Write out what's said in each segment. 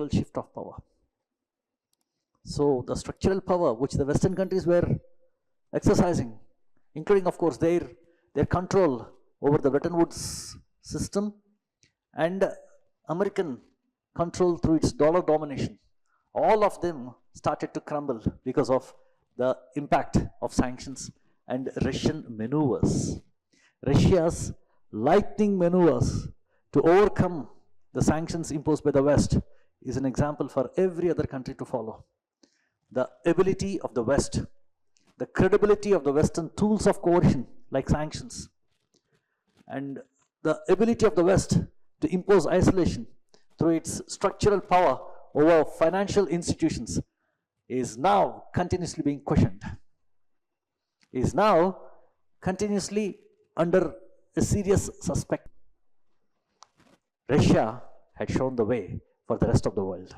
structural shift of power. So the structural power which the Western countries were exercising, including of course their control over the Bretton Woods system and American control through its dollar domination, all of them started to crumble because of the impact of sanctions and Russian maneuvers. Russia's lightning maneuvers to overcome the sanctions imposed by the West is an example for every other country to follow. The ability of the West, the credibility of the Western tools of coercion like sanctions, and the ability of the West to impose isolation through its structural power over financial institutions is now continuously being questioned, is now continuously under a serious suspect. Russia had shown the way for the rest of the world.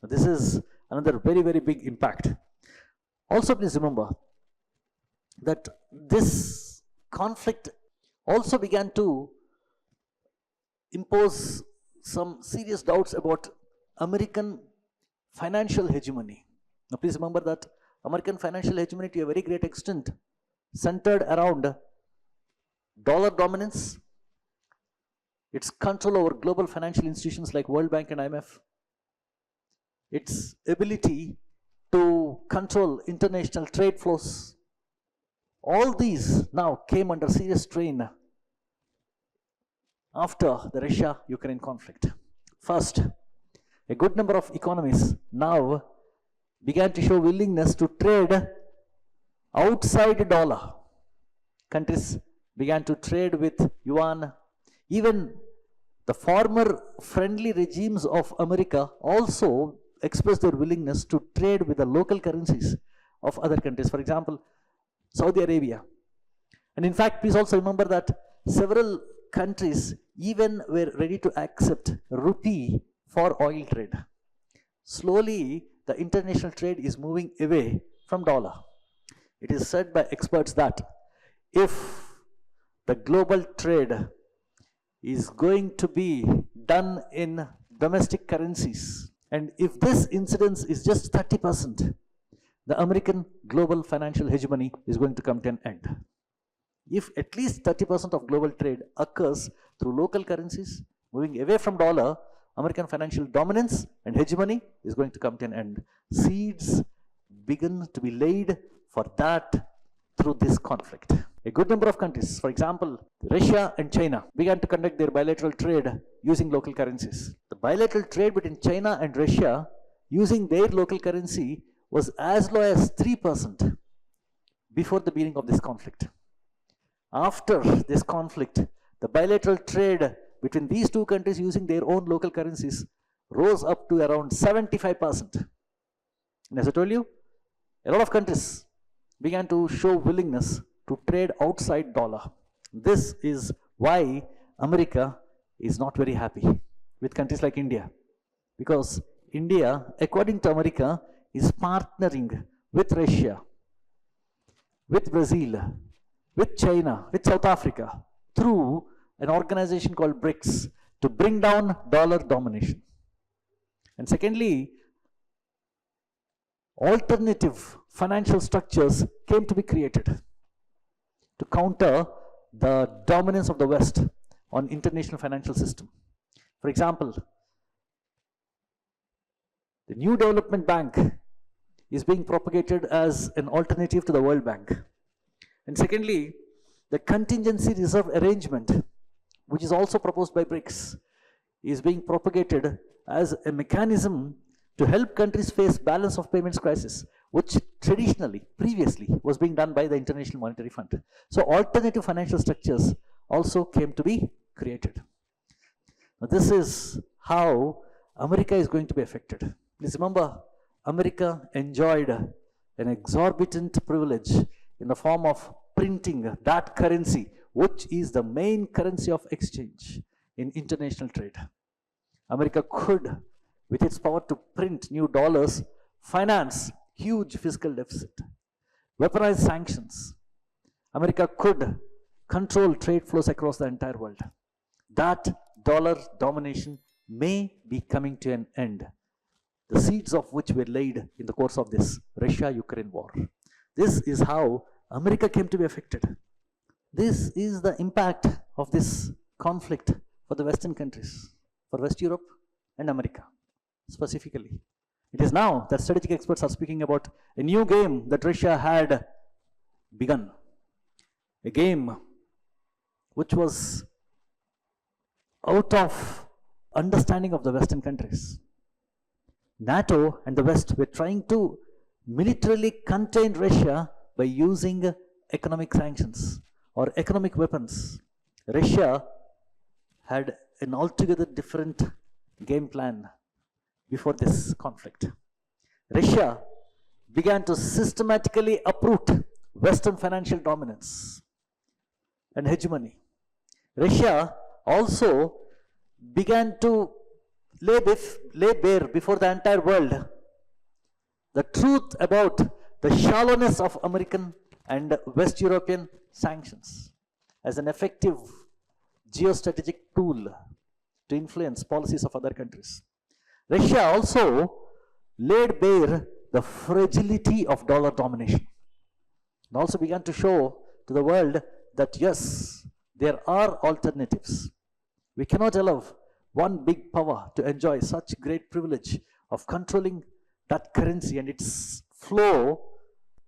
Now, this is another very, very big impact. Also, please remember that this conflict also began to impose some serious doubts about American financial hegemony. Now, please remember that American financial hegemony to a very great extent centered around dollar dominance, its control over global financial institutions like World Bank and IMF, its ability to control international trade flows. All these now came under serious strain after the Russia-Ukraine conflict. First, a good number of economies now began to show willingness to trade outside dollar. Countries began to trade with yuan. Even the former friendly regimes of America also expressed their willingness to trade with the local currencies of other countries. For example, Saudi Arabia. And in fact, please also remember that several countries even were ready to accept rupee for oil trade. Slowly, the international trade is moving away from dollar. It is said by experts that if the global trade is going to be done in domestic currencies, and if this incidence is just 30%, the American global financial hegemony is going to come to an end. If at least 30% of global trade occurs through local currencies, moving away from dollar, American financial dominance and hegemony is going to come to an end. Seeds begin to be laid for that through this conflict. A good number of countries, for example, Russia and China, began to conduct their bilateral trade using local currencies. The bilateral trade between China and Russia using their local currency was as low as 3% before the beginning of this conflict. After this conflict, the bilateral trade between these two countries using their own local currencies rose up to around 75%. And as I told you, a lot of countries began to show willingness to trade outside dollar. This is why America is not very happy with countries like India, because India, according to America, is partnering with Russia, with Brazil, with China, with South Africa through an organization called BRICS to bring down dollar domination. And secondly, alternative financial structures came to be created to counter the dominance of the West on international financial system. For example, the New Development Bank is being propagated as an alternative to the World Bank. And secondly, the contingency reserve arrangement, which is also proposed by BRICS, is being propagated as a mechanism to help countries face balance of payments crisis, which traditionally, previously, was being done by the International Monetary Fund. So alternative financial structures also came to be created. Now, this is how America is going to be affected. Please remember, America enjoyed an exorbitant privilege in the form of printing that currency, which is the main currency of exchange in international trade. America could, with its power to print new dollars, finance huge fiscal deficit, weaponize sanctions. America could control trade flows across the entire world. That dollar domination may be coming to an end the seeds of which were laid in the course of this Russia-Ukraine war. This is how America came to be affected. This is the impact of this conflict for the Western countries, for West Europe and America specifically. It is now that strategic experts are speaking about a new game that Russia had begun. A game which was out of understanding of the Western countries. NATO and the West were trying to militarily contain Russia by using economic sanctions or economic weapons. Russia had an altogether different game plan before this conflict. Russia began to systematically uproot Western financial dominance and hegemony. Russia also began to lay bare before the entire world the truth about the shallowness of American and West European sanctions as an effective geostrategic tool to influence policies of other countries. Russia also laid bare the fragility of dollar domination and also began to show to the world that yes, there are alternatives. We cannot allow one big power to enjoy such great privilege of controlling that currency and its flow,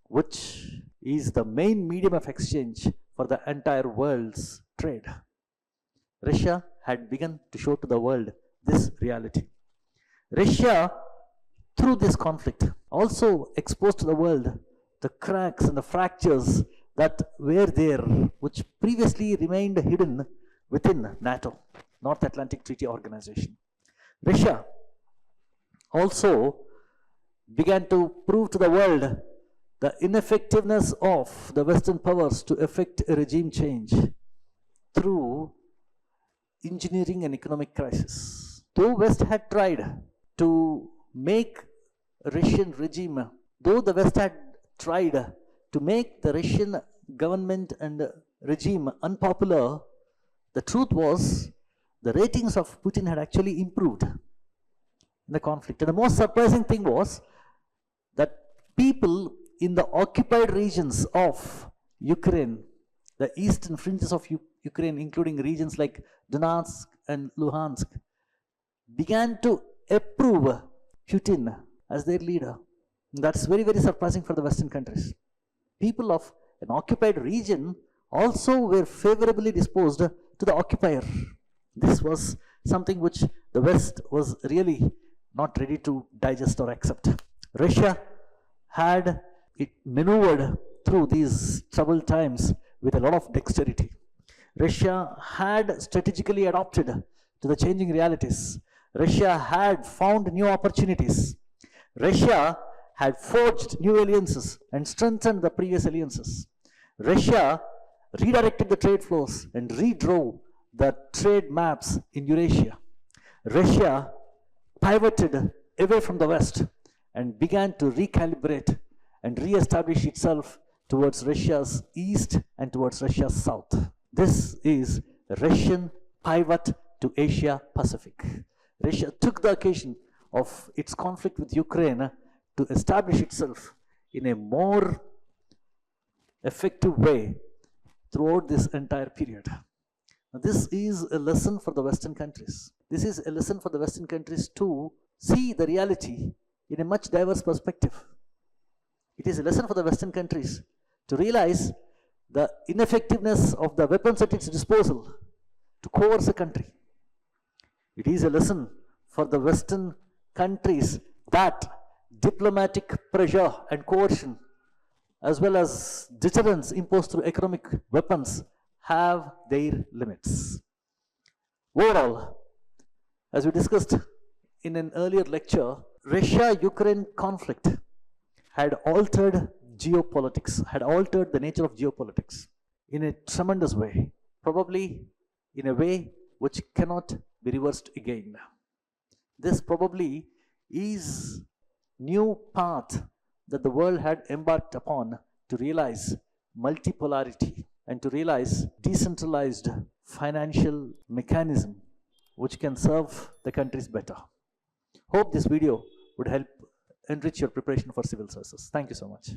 which is the main medium of exchange for the entire world's trade. Russia had begun to show to the world this reality. Russia, through this conflict, also exposed to the world the cracks and the fractures that were there, which previously remained hidden within NATO, North Atlantic Treaty Organization. Russia also began to prove to the world the ineffectiveness of the Western powers to effect a regime change through engineering an economic crisis. Though West had tried to make a Russian regime, though the West had tried to make the Russian government and regime unpopular, the truth was the ratings of Putin had actually improved in the conflict. And the most surprising thing was that people in the occupied regions of Ukraine, the eastern fringes of Ukraine, including regions like Donetsk and Luhansk, began to approve Putin as their leader. That's very, very surprising for the Western countries. People of an occupied region also were favorably disposed to the occupier. This was something which the West was really not ready to digest or accept. Russia had it maneuvered through these troubled times with a lot of dexterity. Russia had strategically adapted to the changing realities. Russia had found new opportunities. Russia had forged new alliances and strengthened the previous alliances. Russia redirected the trade flows and redrew the trade maps in Eurasia. Russia pivoted away from the West and began to recalibrate and re-establish itself towards Russia's east and towards Russia's south. This is the Russian pivot to Asia Pacific. Russia took the occasion of its conflict with Ukraine to establish itself in a more effective way throughout this entire period. Now, this is a lesson for the Western countries. This is a lesson for the Western countries to see the reality in a much diverse perspective. It is a lesson for the Western countries to realize the ineffectiveness of the weapons at its disposal to coerce a country. It is a lesson for the Western countries that diplomatic pressure and coercion, as well as deterrence imposed through economic weapons, have their limits. Overall, as we discussed in an earlier lecture, Russia-Ukraine conflict had altered geopolitics, had altered the nature of geopolitics in a tremendous way, probably in a way which cannot be reversed again. This probably is new path that the world had embarked upon to realize multipolarity and to realize decentralized financial mechanism which can serve the countries better. Hope this video would help enrich your preparation for civil services. Thank you so much.